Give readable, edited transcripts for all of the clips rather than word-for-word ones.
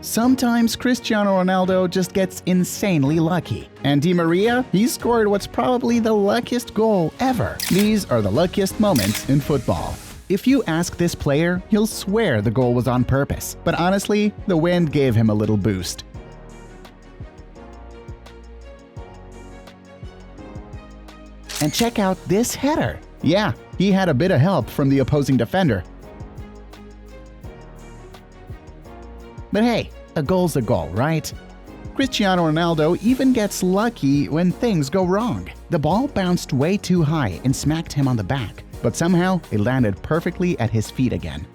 Sometimes Cristiano Ronaldo just gets insanely lucky. And Di Maria, he scored what's probably the luckiest goal ever. These are the luckiest moments in football. If you ask this player, he'll swear the goal was on purpose. But honestly, the wind gave him a little boost. And check out this header. Yeah, he had a bit of help from the opposing defender. But hey, a goal's a goal, right? Cristiano Ronaldo even gets lucky when things go wrong. The ball bounced way too high and smacked him on the back, but somehow it landed perfectly at his feet again.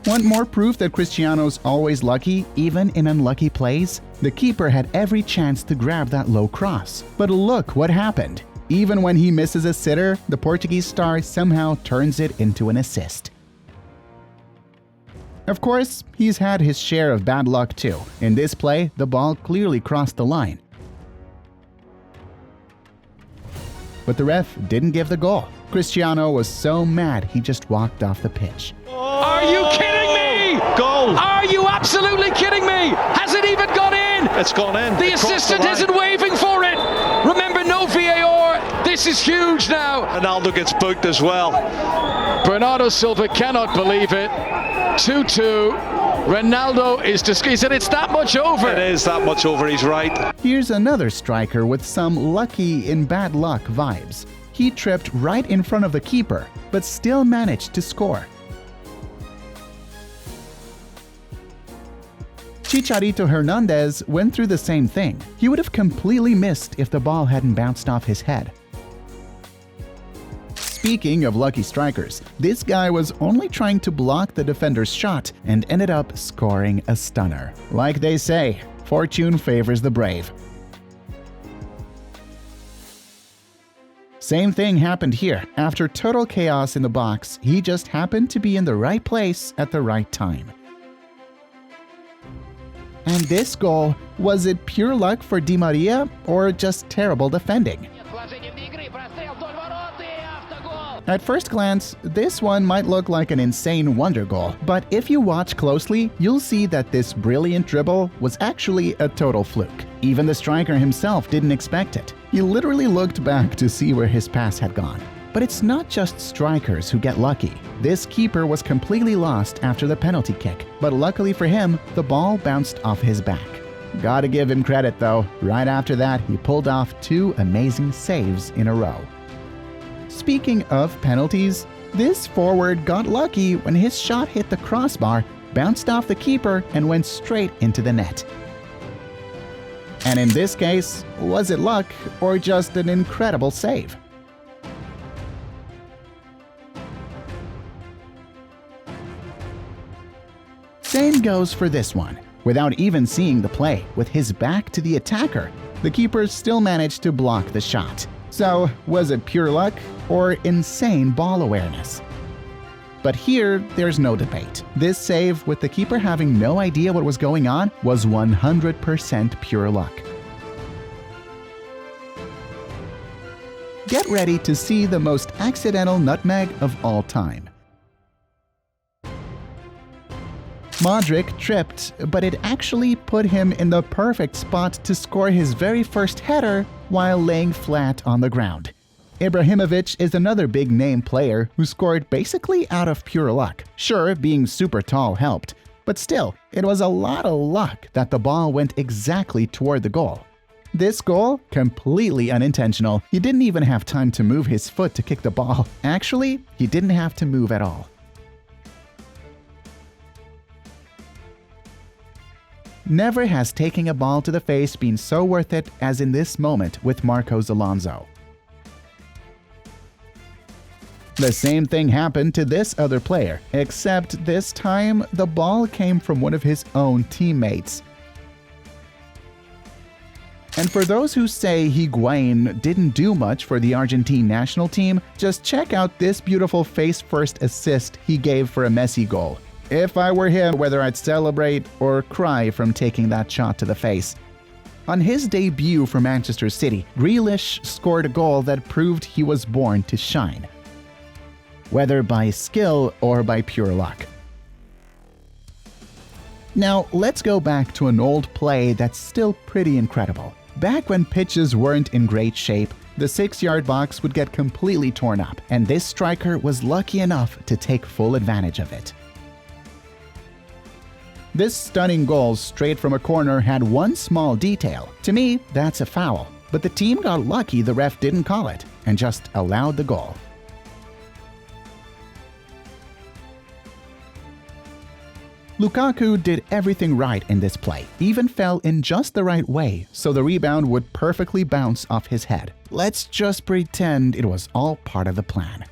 Want more proof that Cristiano's always lucky, even in unlucky plays? The keeper had every chance to grab that low cross. But look what happened. Even when he misses a sitter, the Portuguese star somehow turns it into an assist. Of course, he's had his share of bad luck too. In this play, the ball clearly crossed the line. But the ref didn't give the goal. Cristiano was so mad he just walked off the pitch. Are you kidding me? Goal! Are you absolutely kidding me? Has it even gone in? It's gone in. The assistant isn't waving for it. Remember, no VAR. This is huge now. Ronaldo gets booked as well. Bernardo Silva cannot believe it. 2-2. Ronaldo is he said it's that much over. It is that much over, he's right. Here's another striker with some lucky in bad luck vibes. He tripped right in front of the keeper, but still managed to score. Chicharito Hernandez went through the same thing. He would have completely missed if the ball hadn't bounced off his head. Speaking of lucky strikers, this guy was only trying to block the defender's shot and ended up scoring a stunner. Like they say, fortune favors the brave. Same thing happened here. After total chaos in the box, he just happened to be in the right place at the right time. And this goal, was it pure luck for Di Maria or just terrible defending? At first glance, this one might look like an insane wonder goal, but if you watch closely, you'll see that this brilliant dribble was actually a total fluke. Even the striker himself didn't expect it. He literally looked back to see where his pass had gone. But it's not just strikers who get lucky. This keeper was completely lost after the penalty kick, but luckily for him, the ball bounced off his back. Gotta give him credit though. Right after that, he pulled off 2 amazing saves in a row. Speaking of penalties, this forward got lucky when his shot hit the crossbar, bounced off the keeper, and went straight into the net. And in this case, was it luck or just an incredible save? Same goes for this one. Without even seeing the play, with his back to the attacker, the keeper still managed to block the shot. So, was it pure luck or insane ball awareness? But here, there's no debate. This save, with the keeper having no idea what was going on, was 100% pure luck. Get ready to see the most accidental nutmeg of all time. Madrid tripped, but it actually put him in the perfect spot to score his very first header while laying flat on the ground. Ibrahimovic is another big-name player who scored basically out of pure luck. Sure, being super tall helped, but still, it was a lot of luck that the ball went exactly toward the goal. This goal, completely unintentional. He didn't even have time to move his foot to kick the ball. Actually, he didn't have to move at all. Never has taking a ball to the face been so worth it as in this moment with Marcos Alonso. The same thing happened to this other player, except this time the ball came from one of his own teammates. And for those who say Higuain didn't do much for the Argentine national team, just check out this beautiful face-first assist he gave for a Messi goal. If I were him, whether I'd celebrate or cry from taking that shot to the face. On his debut for Manchester City, Grealish scored a goal that proved he was born to shine, whether by skill or by pure luck. Now, let's go back to an old play that's still pretty incredible. Back when pitches weren't in great shape, the 6-yard box would get completely torn up, and this striker was lucky enough to take full advantage of it. This stunning goal straight from a corner had one small detail. To me, that's a foul. But the team got lucky the ref didn't call it, and just allowed the goal. Lukaku did everything right in this play, even fell in just the right way so the rebound would perfectly bounce off his head. Let's just pretend it was all part of the plan.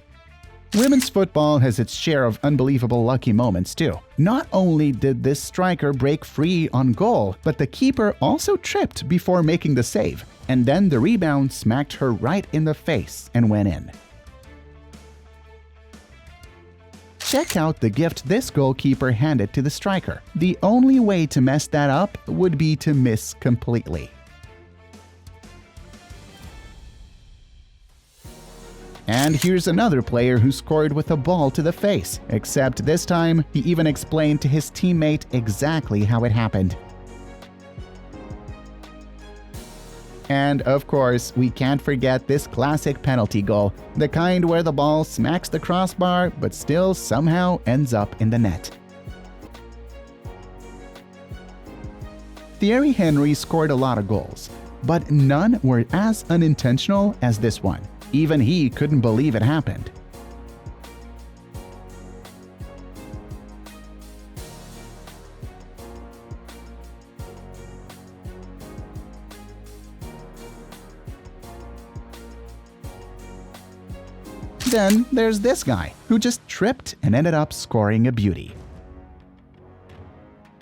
Women's football has its share of unbelievable lucky moments too. Not only did this striker break free on goal, but the keeper also tripped before making the save, and then the rebound smacked her right in the face and went in. Check out the gift this goalkeeper handed to the striker. The only way to mess that up would be to miss completely. And here's another player who scored with a ball to the face, except this time he even explained to his teammate exactly how it happened. And of course, we can't forget this classic penalty goal, the kind where the ball smacks the crossbar but still somehow ends up in the net. Thierry Henry scored a lot of goals, but none were as unintentional as this one. Even he couldn't believe it happened. Then there's this guy, who just tripped and ended up scoring a beauty.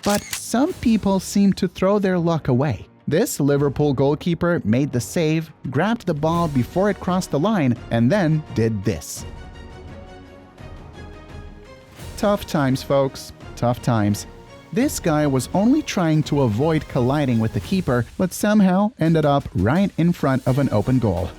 But some people seem to throw their luck away. This Liverpool goalkeeper made the save, grabbed the ball before it crossed the line, and then did this. Tough times, folks. Tough times. This guy was only trying to avoid colliding with the keeper, but somehow ended up right in front of an open goal.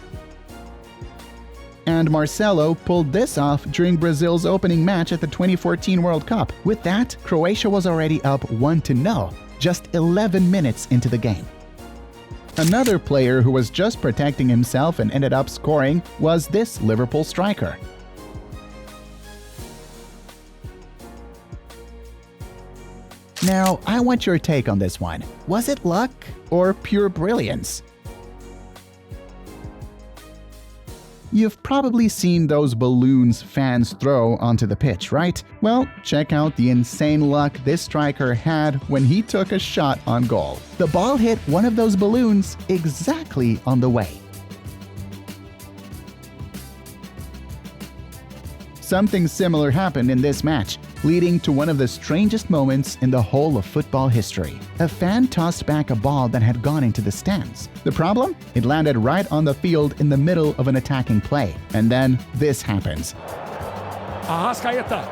And Marcelo pulled this off during Brazil's opening match at the 2014 World Cup. With that, Croatia was already up 1-0, just 11 minutes into the game. Another player who was just protecting himself and ended up scoring was this Liverpool striker. Now, I want your take on this one. Was it luck or pure brilliance? You've probably seen those balloons fans throw onto the pitch, right? Well, check out the insane luck this striker had when he took a shot on goal. The ball hit one of those balloons exactly on the way. Something similar happened in this match, leading to one of the strangest moments in the whole of football history. A fan tossed back a ball that had gone into the stands. The problem? It landed right on the field in the middle of an attacking play. And then this happens. Arrascaeta.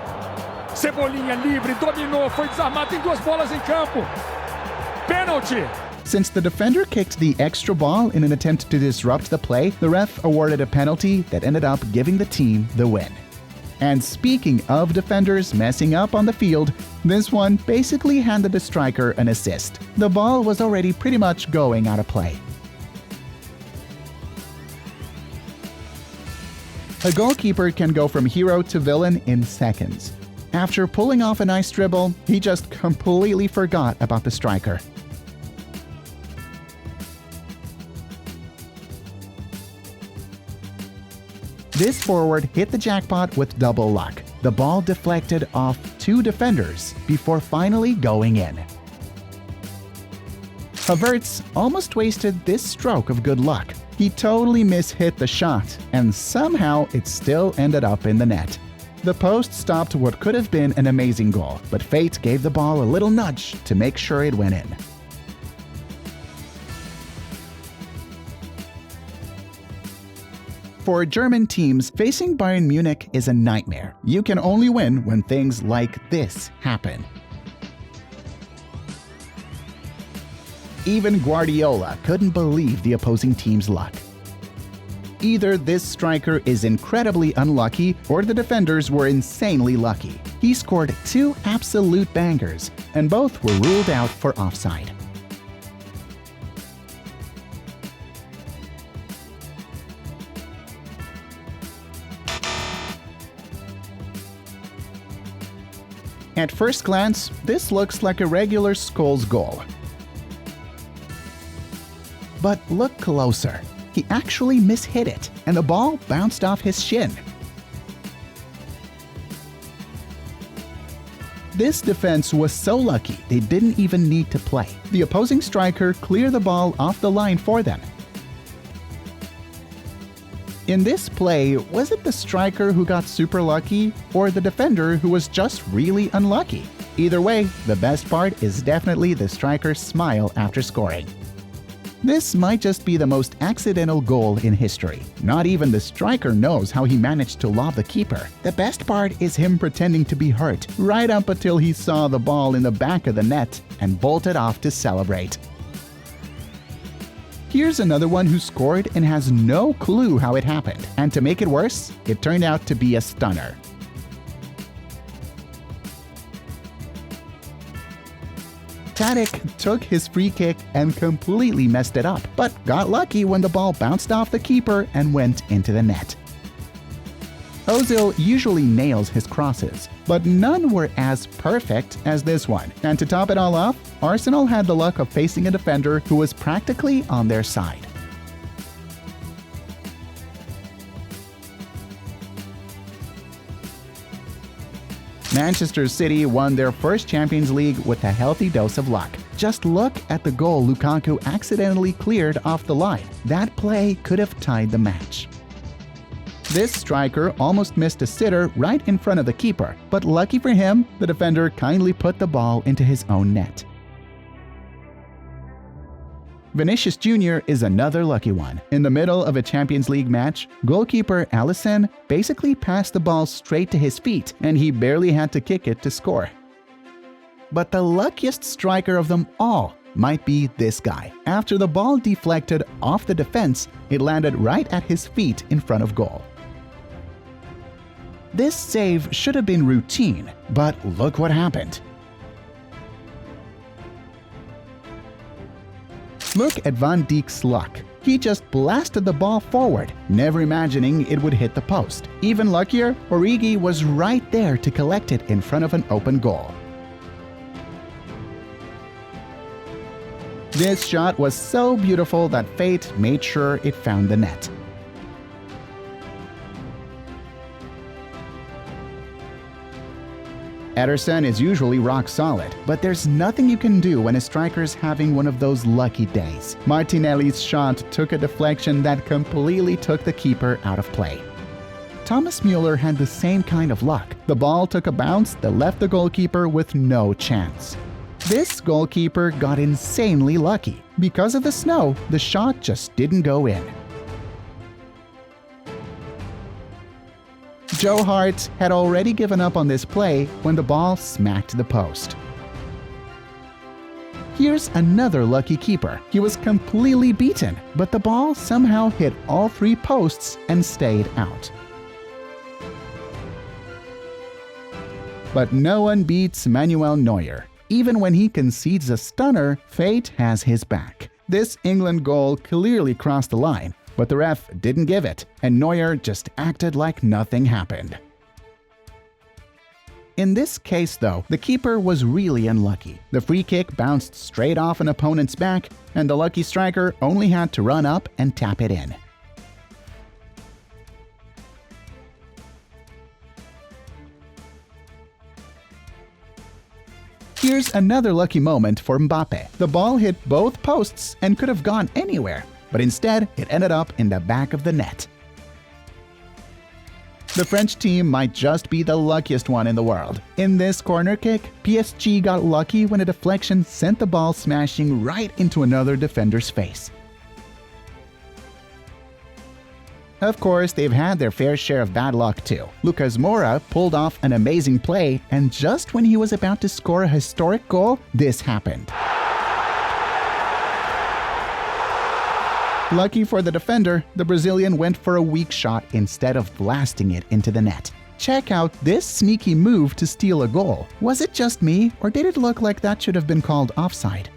Cebolinha livre, dominou, foi desarmado, tem duas bolas em campo. Penalty. Since the defender kicked the extra ball in an attempt to disrupt the play, the ref awarded a penalty that ended up giving the team the win. And speaking of defenders messing up on the field, this one basically handed the striker an assist. The ball was already pretty much going out of play. A goalkeeper can go from hero to villain in seconds. After pulling off a nice dribble, he just completely forgot about the striker. This forward hit the jackpot with double luck. The ball deflected off two defenders before finally going in. Havertz almost wasted this stroke of good luck. He totally mishit the shot, and somehow it still ended up in the net. The post stopped what could have been an amazing goal, but fate gave the ball a little nudge to make sure it went in. For German teams, facing Bayern Munich is a nightmare. You can only win when things like this happen. Even Guardiola couldn't believe the opposing team's luck. Either this striker is incredibly unlucky or the defenders were insanely lucky. He scored two absolute bangers, and both were ruled out for offside. At first glance, this looks like a regular Scholes goal. But look closer. He actually mishit it, and the ball bounced off his shin. This defense was so lucky they didn't even need to play. The opposing striker cleared the ball off the line for them. In this play, was it the striker who got super lucky or the defender who was just really unlucky? Either way, the best part is definitely the striker's smile after scoring. This might just be the most accidental goal in history. Not even the striker knows how he managed to lob the keeper. The best part is him pretending to be hurt, right up until he saw the ball in the back of the net and bolted off to celebrate. Here's another one who scored and has no clue how it happened. And to make it worse, it turned out to be a stunner. Tadic took his free kick and completely messed it up, but got lucky when the ball bounced off the keeper and went into the net. Ozil usually nails his crosses, but none were as perfect as this one. And to top it all off, Arsenal had the luck of facing a defender who was practically on their side. Manchester City won their first Champions League with a healthy dose of luck. Just look at the goal Lukaku accidentally cleared off the line. That play could have tied the match. This striker almost missed a sitter right in front of the keeper, but lucky for him, the defender kindly put the ball into his own net. Vinicius Jr. is another lucky one. In the middle of a Champions League match, goalkeeper Alisson basically passed the ball straight to his feet, and he barely had to kick it to score. But the luckiest striker of them all might be this guy. After the ball deflected off the defense, it landed right at his feet in front of goal. This save should have been routine, but look what happened. Look at Van Dijk's luck. He just blasted the ball forward, never imagining it would hit the post. Even luckier, Origi was right there to collect it in front of an open goal. This shot was so beautiful that fate made sure it found the net. Ederson is usually rock solid, but there's nothing you can do when a striker's having one of those lucky days. Martinelli's shot took a deflection that completely took the keeper out of play. Thomas Müller had the same kind of luck. The ball took a bounce that left the goalkeeper with no chance. This goalkeeper got insanely lucky. Because of the snow, the shot just didn't go in. Joe Hart had already given up on this play when the ball smacked the post. Here's another lucky keeper. He was completely beaten, but the ball somehow hit all three posts and stayed out. But no one beats Manuel Neuer. Even when he concedes a stunner, fate has his back. This England goal clearly crossed the line, but the ref didn't give it, and Neuer just acted like nothing happened. In this case, though, the keeper was really unlucky. The free kick bounced straight off an opponent's back, and the lucky striker only had to run up and tap it in. Here's another lucky moment for Mbappe. The ball hit both posts and could have gone anywhere, but instead it ended up in the back of the net. The French team might just be the luckiest one in the world. In this corner kick, PSG got lucky when a deflection sent the ball smashing right into another defender's face. Of course, they've had their fair share of bad luck too. Lucas Moura pulled off an amazing play, and just when he was about to score a historic goal, this happened. Lucky for the defender, the Brazilian went for a weak shot instead of blasting it into the net. check out this sneaky move to steal a goal. Was it just me, or did it look like that should have been called offside?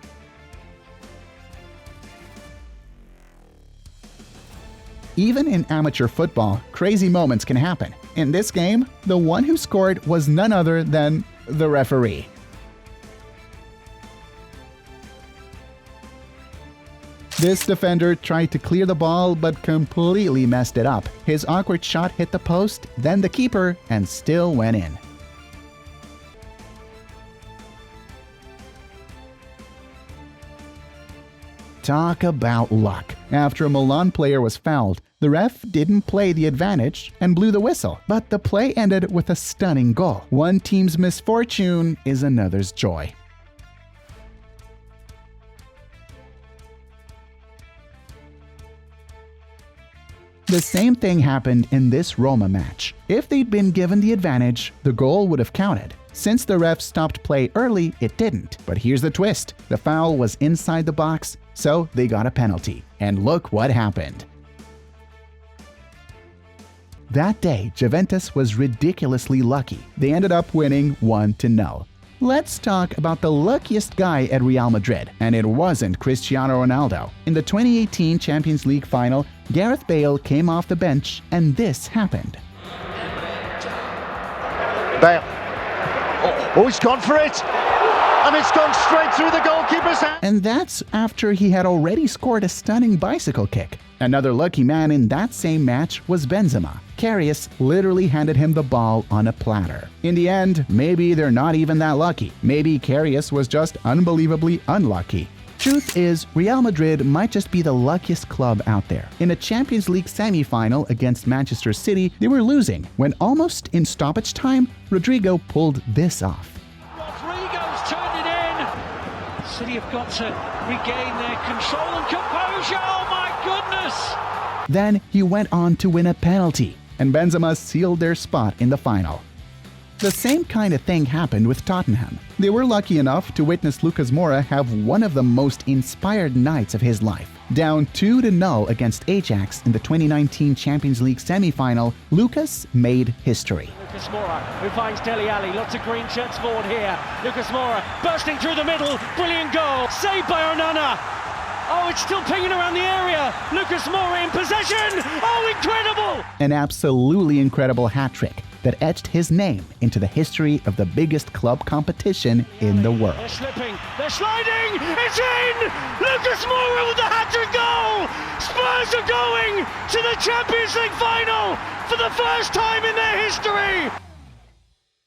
Even in amateur football, crazy moments can happen. In this game, the one who scored was none other than the referee. This defender tried to clear the ball but completely messed it up. His awkward shot hit the post, then the keeper, and still went in. Talk about luck. After a Milan player was fouled, the ref didn't play the advantage and blew the whistle, but the play ended with a stunning goal. One team's misfortune is another's joy. The same thing happened in this Roma match. If they'd been given the advantage, the goal would have counted. Since the ref stopped play early, it didn't. But here's the twist. The foul was inside the box, so they got a penalty. And look what happened. That day, Juventus was ridiculously lucky. They ended up winning 1-0. Let's talk about the luckiest guy at Real Madrid, and it wasn't Cristiano Ronaldo. In the 2018 Champions League final, Gareth Bale came off the bench, and this happened. Bale. Oh, he's gone for it! And it's gone straight through the goalkeeper's hand! And that's after he had already scored a stunning bicycle kick. Another lucky man in that same match was Benzema. Karius literally handed him the ball on a platter. In the end, maybe they're not even that lucky. Maybe Karius was just unbelievably unlucky. Truth is, Real Madrid might just be the luckiest club out there. In a Champions League semi-final against Manchester City, they were losing when almost in stoppage time, Rodrigo pulled this off. Rodrigo's turned it in! City have got to regain their control and composure, oh my goodness! Then he went on to win a penalty, and Benzema sealed their spot in the final. The same kind of thing happened with Tottenham. They were lucky enough to witness Lucas Moura have one of the most inspired nights of his life. Down 2-0 against Ajax in the 2019 Champions League semi-final, Lucas made history. Lucas Moura, who finds Dele Alli, lots of green shirts forward here. Lucas Moura bursting through the middle, brilliant goal, saved by Onana. Oh, it's still pinging around the area. Lucas Moura in possession. Oh, incredible! An absolutely incredible hat-trick that etched his name into the history of the biggest club competition in the world. They're slipping, they're sliding, it's in! Lucas Moura with the hat-trick goal! Spurs are going to the Champions League final for the first time in their history!